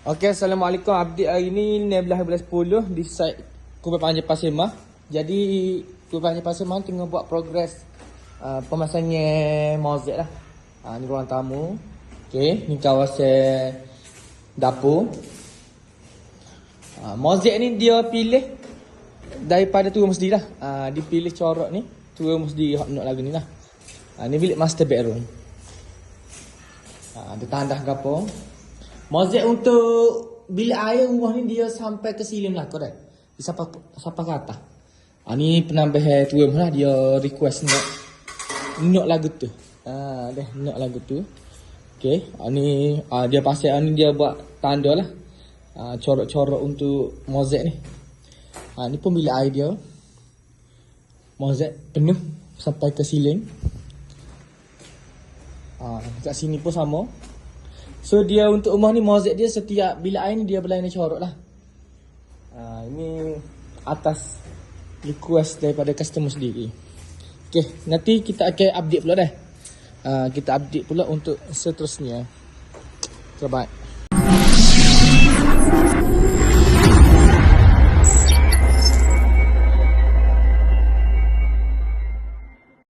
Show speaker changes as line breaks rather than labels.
Okey, Assalamualaikum. Update hari ni 16/10 di site Kubur Panjang Pasir Mah. Jadi Kubur Panjang Pasir Mah tengah buat progres pemasangan mozaik lah. Ni ruang tamu. Okey, ni kawasan dapur. Mozaik ni dia pilih daripada Tua Musdi lah. Dia pilih corak ni Tua Musdi hak nak lagu ni lah. Ni bilik master bedroom. Ada tandah ke apa. Mozaik untuk bilik air rumah ni dia sampai ke siling lah, korek. Dia sampai ke atas. Ni penambah Tua lah, dia request nak lagu tu. Dah nak lagu tu. Okey, ni dia pasal ni dia buat tanda lah. Corak-corak untuk mozaik ni. Ni pun bilik air dia. Mozaik penuh sampai ke siling. Kat sini pun sama. So dia untuk rumah ni mozaik dia setiap bilik air ni dia berlainan corak lah. Ini atas request daripada customer sendiri. Okay, nanti kita akan update pula dah. Kita update pula untuk seterusnya. Selamat.